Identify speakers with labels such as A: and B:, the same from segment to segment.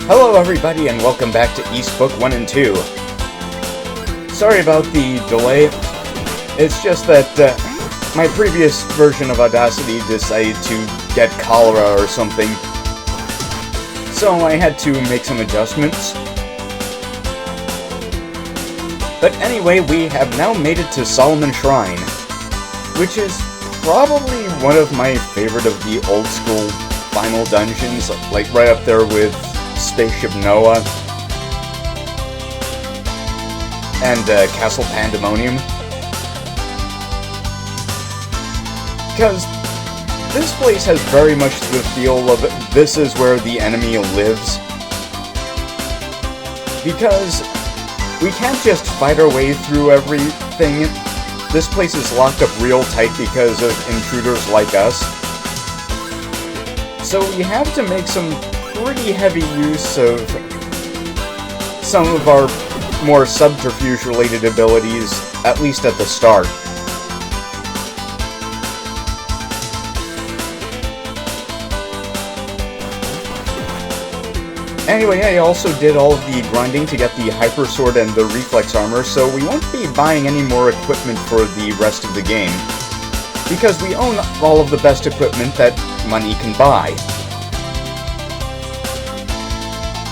A: Hello everybody and welcome back to East Book 1 and 2. Sorry about the delay. It's just that my previous version of Audacity decided to get cholera or something. So I had to make some adjustments. But anyway, we have now made it to Salomon Shrine, which is probably one of my favorite of the old school final dungeons, like right up there with Spaceship Noah and Castle Pandemonium. Because this place has very much the feel of this is where the enemy lives. Because we can't just fight our way through everything. This place is locked up real tight because of intruders like us. So we have to make some pretty heavy use of some of our more subterfuge-related abilities, at least at the start. Anyway, I also did all of the grinding to get the Hyper Sword and the Reflex Armor, so we won't be buying any more equipment for the rest of the game, because we own all of the best equipment that money can buy.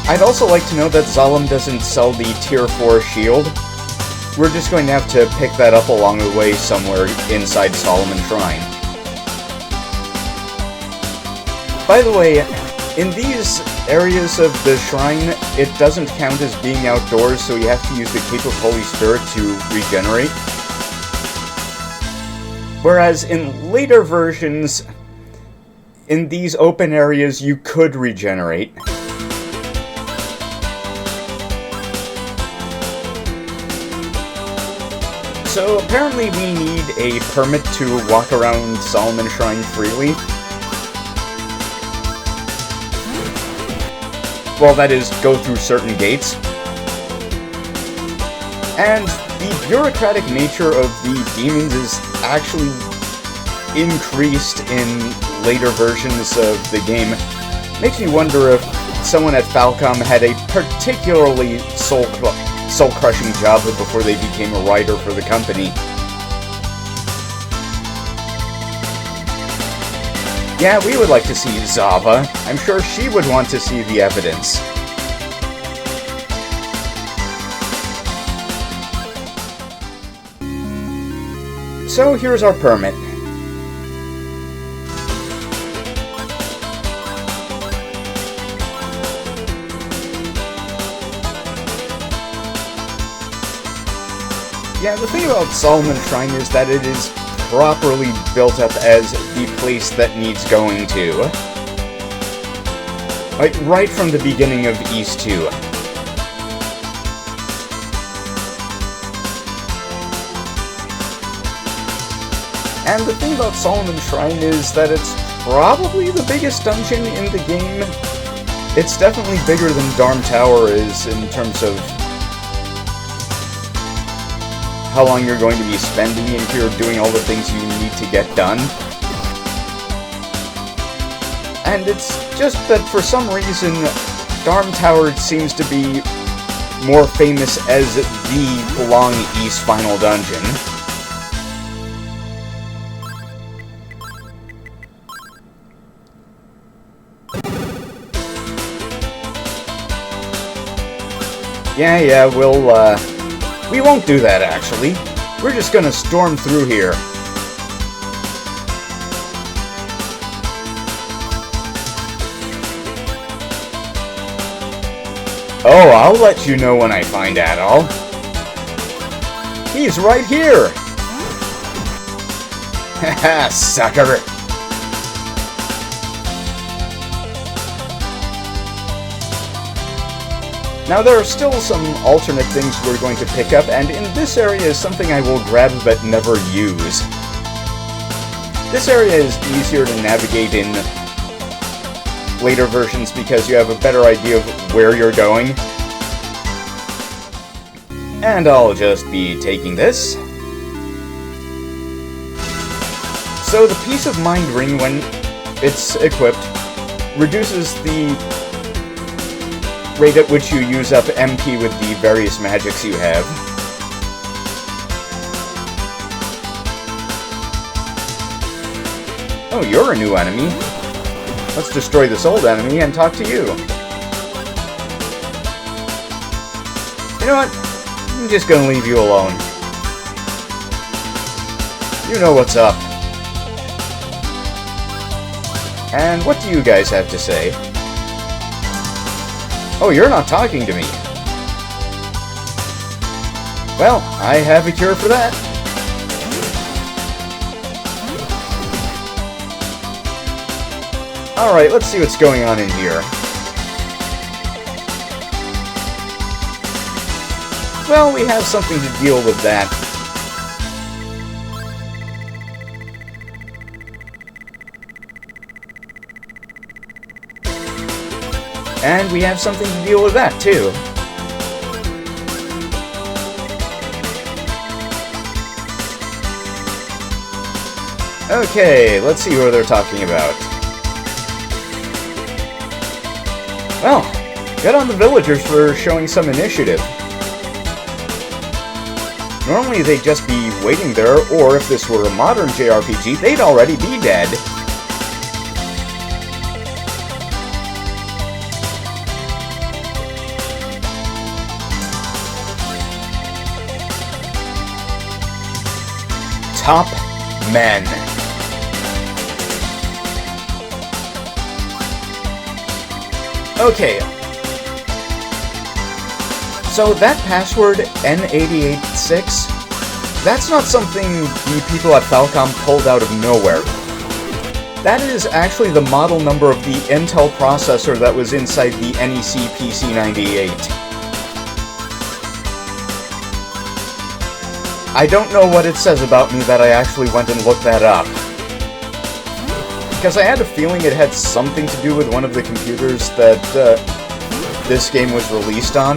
A: I'd also like to know that Zalem doesn't sell the Tier 4 shield. We're just going to have to pick that up along the way somewhere inside Salomon Shrine. By the way, in these areas of the shrine, it doesn't count as being outdoors, so you have to use the Cape of Holy Spirit to regenerate. Whereas in later versions, in these open areas, you could regenerate. So apparently we need a permit to walk around Salomon Shrine freely. Well, that is, go through certain gates. And the bureaucratic nature of the demons is actually increased in later versions of the game. Makes me wonder if someone at Falcom had a particularly soul-crushing job before they became a writer for the company. Yeah, we would like to see Zava. I'm sure she would want to see the evidence. So here's our permit. Yeah, the thing about Salomon Shrine is that it is properly built up as the place that needs going to. Like, right from the beginning of East 2. And the thing about Salomon Shrine is that it's probably the biggest dungeon in the game. It's definitely bigger than Darm Tower is in terms of how long you're going to be spending in here doing all the things you need to get done. And it's just that for some reason, Darm Tower seems to be more famous as the Long East final dungeon. Yeah, we won't do that, actually. We're just gonna storm through here. Oh, I'll let you know when I find Adol. He's right here! Haha, sucker! Now, there are still some alternate things we're going to pick up, and in this area is something I will grab but never use. This area is easier to navigate in later versions because you have a better idea of where you're going. And I'll just be taking this. So the Peace of Mind ring, when it's equipped, reduces the rate at which you use up MP with the various magics you have. Oh, you're a new enemy. Let's destroy this old enemy and talk to you. You know what? I'm just gonna leave you alone. You know what's up. And what do you guys have to say? Oh, you're not talking to me. Well, I have a cure for that. Alright, let's see what's going on in here. Well, we have something to deal with that. And we have something to deal with that, too. Okay, let's see what they're talking about. Well, good on the villagers for showing some initiative. Normally they'd just be waiting there, or if this were a modern JRPG, they'd already be dead. Top men. Okay. So that password, N886, that's not something the people at Falcom pulled out of nowhere. That is actually the model number of the Intel processor that was inside the NEC PC98. I don't know what it says about me that I actually went and looked that up. Because I had a feeling it had something to do with one of the computers that this game was released on.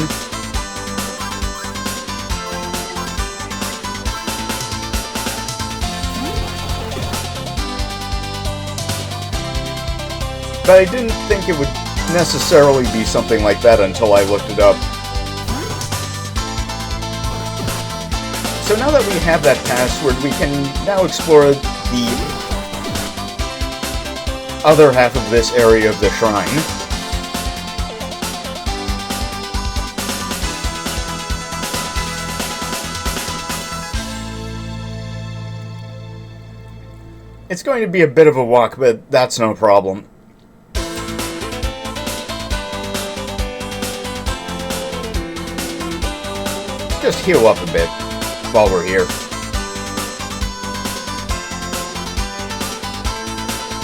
A: But I didn't think it would necessarily be something like that until I looked it up. So now that we have that password, we can now explore the other half of this area of the shrine. It's going to be a bit of a walk, but that's no problem. Just heal up a bit while we're here.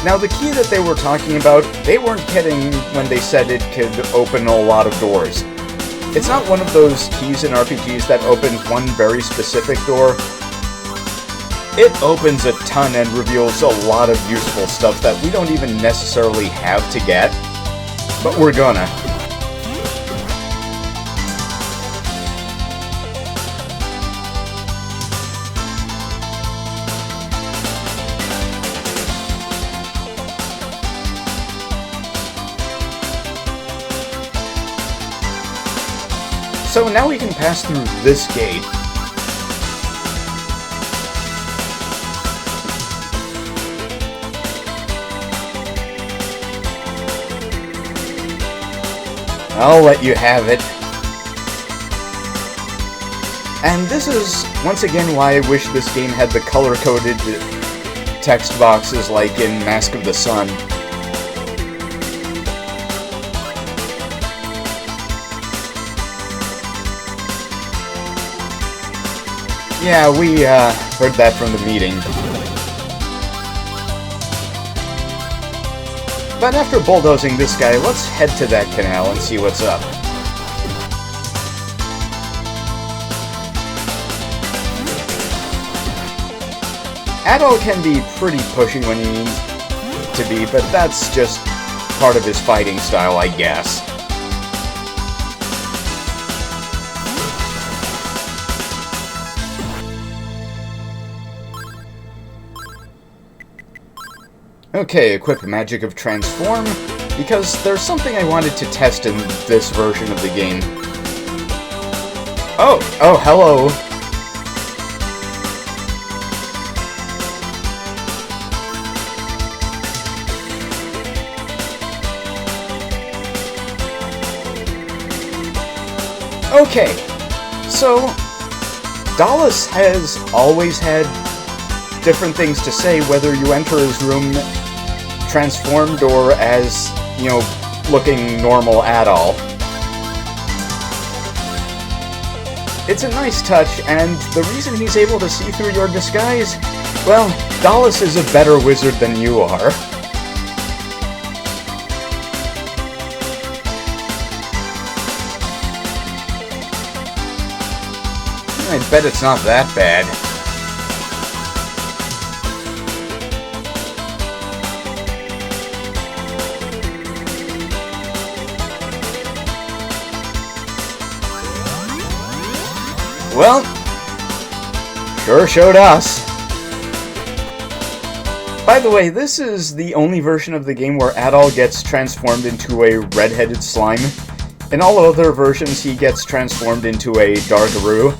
A: Now, the key that they were talking about, they weren't kidding when they said it could open a lot of doors. It's not one of those keys in RPGs that opens one very specific door. It opens a ton and reveals a lot of useful stuff that we don't even necessarily have to get, but we're gonna. So now we can pass through this gate. I'll let you have it. And this is, once again, why I wish this game had the color-coded text boxes like in Mask of the Sun. Yeah, we heard that from the meeting. But after bulldozing this guy, let's head to that canal and see what's up. Adol can be pretty pushy when he needs to be, but that's just part of his fighting style, I guess. Okay, equip Magic of Transform. because there's something I wanted to test in this version of the game. Oh, hello. Okay, so Dalles has always had different things to say whether you enter his room transformed or as, you know, looking normal at all. It's a nice touch, and the reason he's able to see through your disguise, well, Dalles is a better wizard than you are. I bet it's not that bad. Well, sure showed us. By the way, this is the only version of the game where Adol gets transformed into a red-headed slime. In all other versions, he gets transformed into a Dargaroo.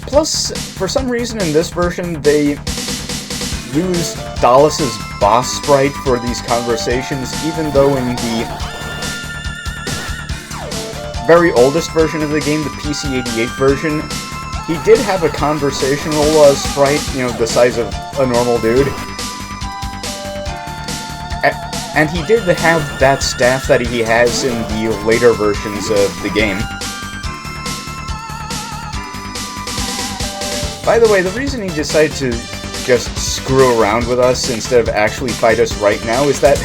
A: Plus, for some reason in this version, they use Dalles' boss sprite for these conversations, even though in the very oldest version of the game, the PC-88 version, he did have a conversational sprite, you know, the size of a normal dude. And he did have that staff that he has in the later versions of the game. By the way, the reason he decided to just screw around with us instead of actually fight us right now is that,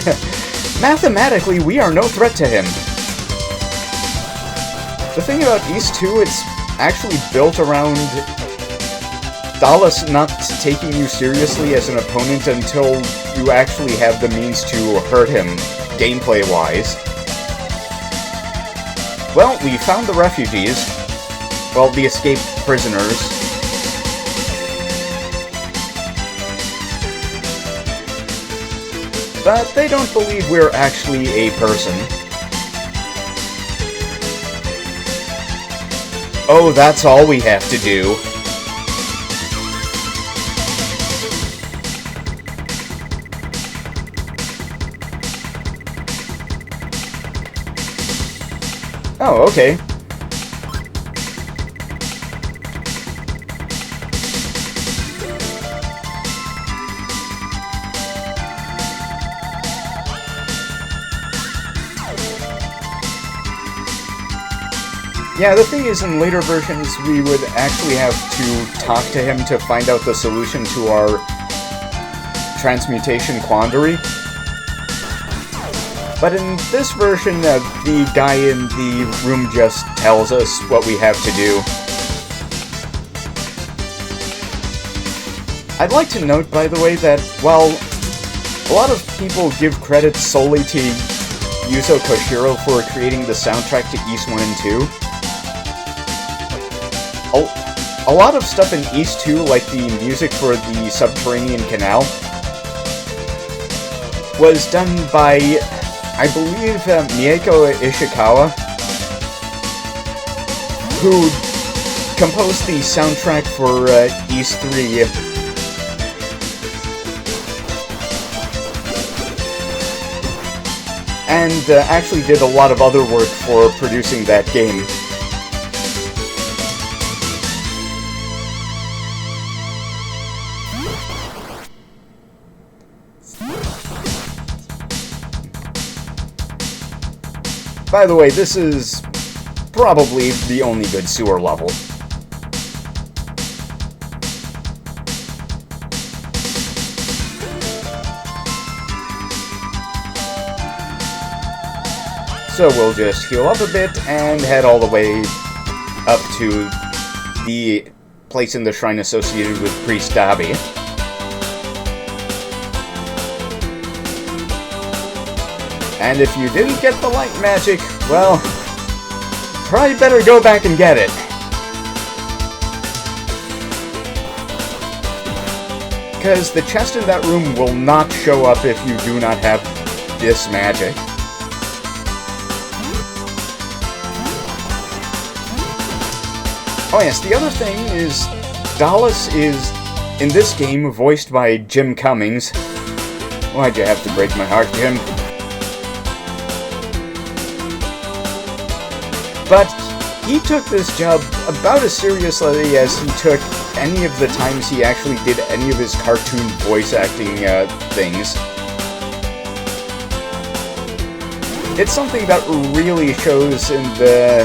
A: mathematically, we are no threat to him. The thing about Ys 2, it's actually built around Dalles not taking you seriously as an opponent until you actually have the means to hurt him, gameplay-wise. Well, we found the refugees. Well, the escaped prisoners. But they don't believe we're actually a person. Oh, that's all we have to do. Oh, okay. Yeah, the thing is, in later versions, we would actually have to talk to him to find out the solution to our transmutation quandary. But in this version, the guy in the room just tells us what we have to do. I'd like to note, by the way, that while a lot of people give credit solely to Yuzo Koshiro for creating the soundtrack to Ys 1 and 2, a lot of stuff in Ys 2, like the music for the Subterranean Canal, was done by, I believe, Mieko Ishikawa, who composed the soundtrack for Ys 3. And actually did a lot of other work for producing that game. By the way, this is probably the only good sewer level. So we'll just heal up a bit and head all the way up to the place in the shrine associated with Priest Dabi. And if you didn't get the light magic, well, probably better go back and get it. because the chest in that room will not show up if you do not have this magic. Oh yes, the other thing is, Dalles is, in this game, voiced by Jim Cummings. Why'd you have to break my heart, Jim? But he took this job about as seriously as he took any of the times he actually did any of his cartoon voice acting things. It's something that really shows in the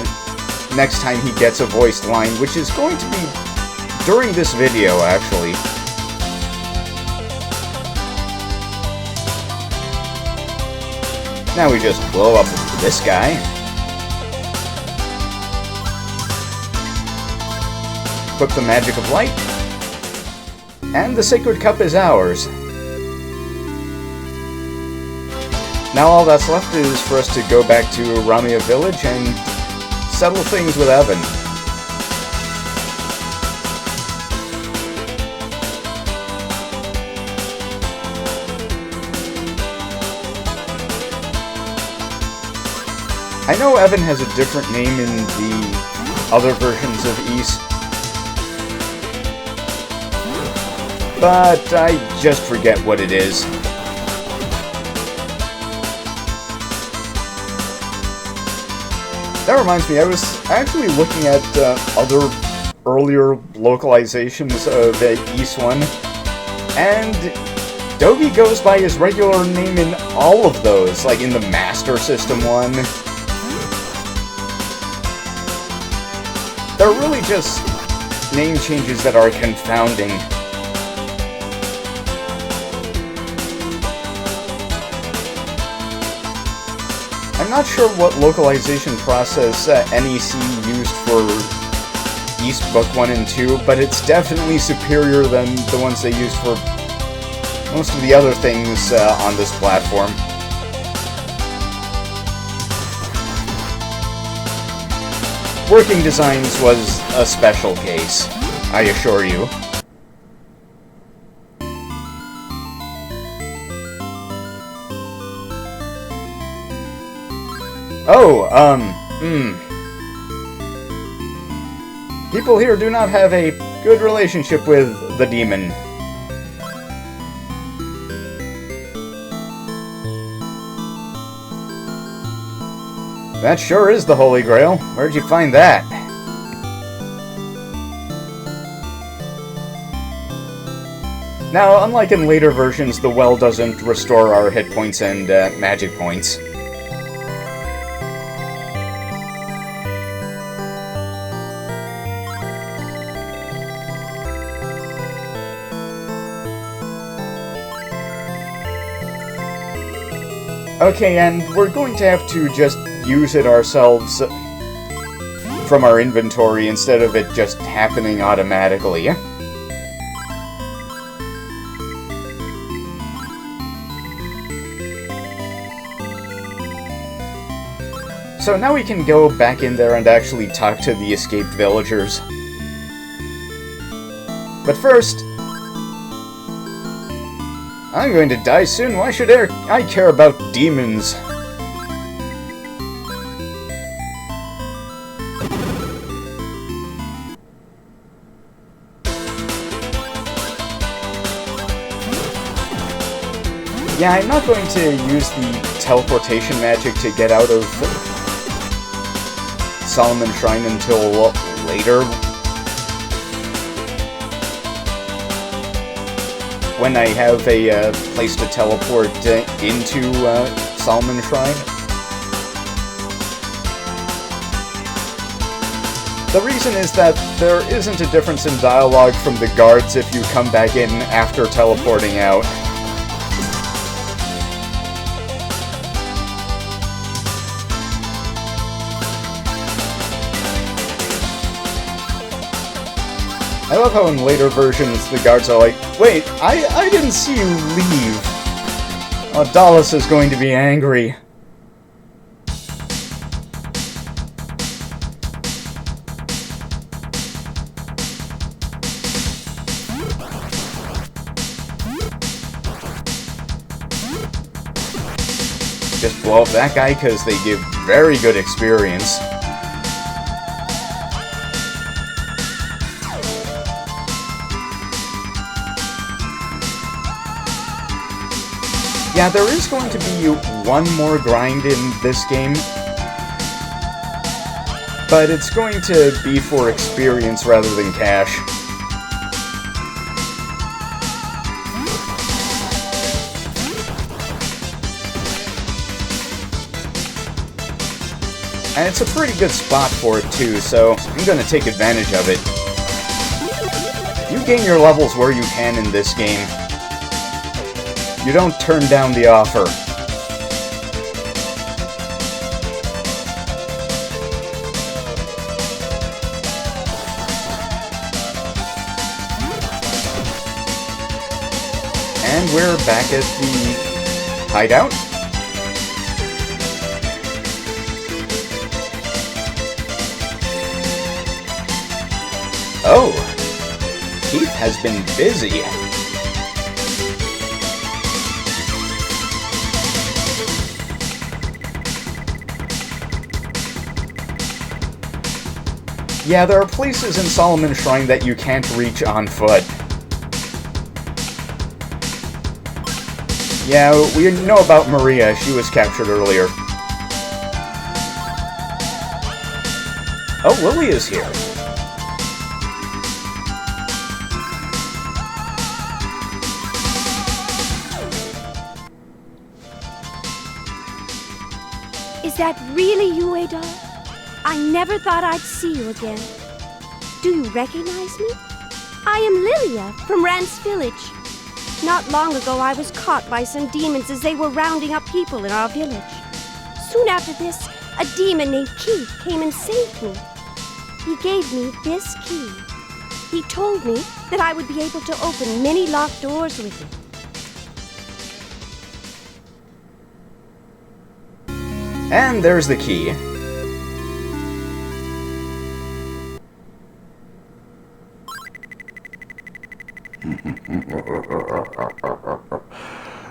A: next time he gets a voiced line, which is going to be during this video, actually. Now we just blow up this guy. Equip the magic of light. And the sacred cup is ours. Now all that's left is for us to go back to Ramia Village and settle things with Evan. I know Evan has a different name in the other versions of Ys, but I just forget what it is. That reminds me, I was actually looking at other earlier localizations of Ys 1, and Dogi goes by his regular name in all of those, like in the Master System one. They're really just name changes that are confounding. I'm not sure what localization process NEC used for Ys Book 1 and 2, but it's definitely superior than the ones they used for most of the other things on this platform. Working Designs was a special case, I assure you. Oh, people here do not have a good relationship with the demon. That sure is the Holy Grail. Where'd you find that? Now, unlike in later versions, the well doesn't restore our hit points and magic points. Okay, and we're going to have to just use it ourselves from our inventory instead of it just happening automatically. So now we can go back in there and actually talk to the escaped villagers. But first, I'm going to die soon. Why should I care about demons? Yeah, I'm not going to use the teleportation magic to get out of Salomon Shrine until later, when I have a place to teleport into Salomon Shrine. The reason is that there isn't a difference in dialogue from the guards if you come back in after teleporting out. I love how in later versions the guards are like, wait, I didn't see you leave. Oh, Dalles is going to be angry. just blow up that guy because they give very good experience. Yeah, there is going to be one more grind in this game, but it's going to be for experience rather than cash. And it's a pretty good spot for it too, so I'm going to take advantage of it. You gain your levels where you can in this game. You don't turn down the offer. And we're back at the hideout. Oh, Keith has been busy. Yeah, there are places in Salomon Shrine that you can't reach on foot. Yeah, we know about Maria. She was captured earlier. Oh, Lily is here.
B: Is that really you, Adolf? I never thought I'd see you again. Do you recognize me? I am Lilia from Rance Village. Not long ago, I was caught by some demons as they were rounding up people in our village. Soon after this, a demon named Keith came and saved me. He gave me this key. He told me that I would be able to open many locked doors with it.
A: And there's the key.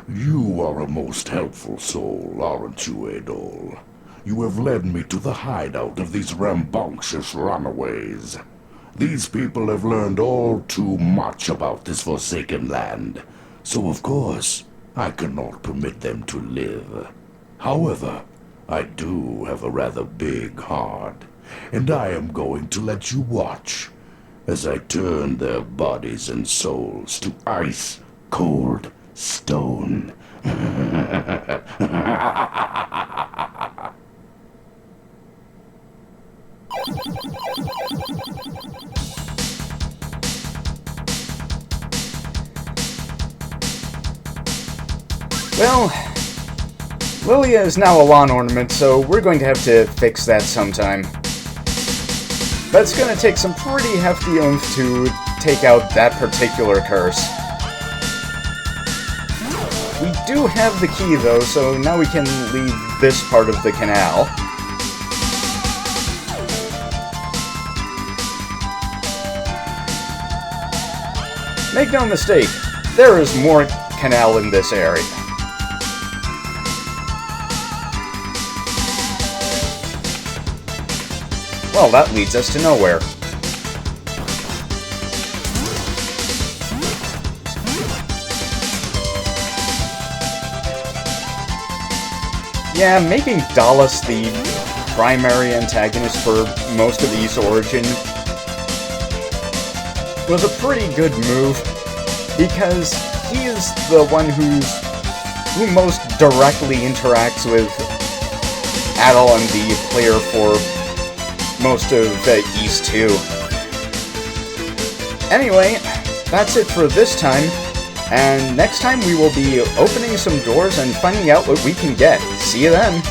C: You are a most helpful soul, aren't you, Adol? You have led me to the hideout of these rambunctious runaways. These people have learned all too much about this forsaken land, so of course, I cannot permit them to live. However, I do have a rather big heart, and I am going to let you watch as I turn their bodies and souls to ice-cold stone.
A: Well, Lilia is now a lawn ornament, so we're going to have to fix that sometime. But it's going to take some pretty hefty oomph to take out that particular curse. We do have the key, though, so now we can leave this part of the canal. Make no mistake, there is more canal in this area. Well, that leads us to nowhere. Yeah, making Dalles the primary antagonist for most of East Origin was a pretty good move, because he is the one who most directly interacts with Adal and the player for most of East 2. Anyway, that's it for this time, and next time we will be opening some doors and finding out what we can get. See you then!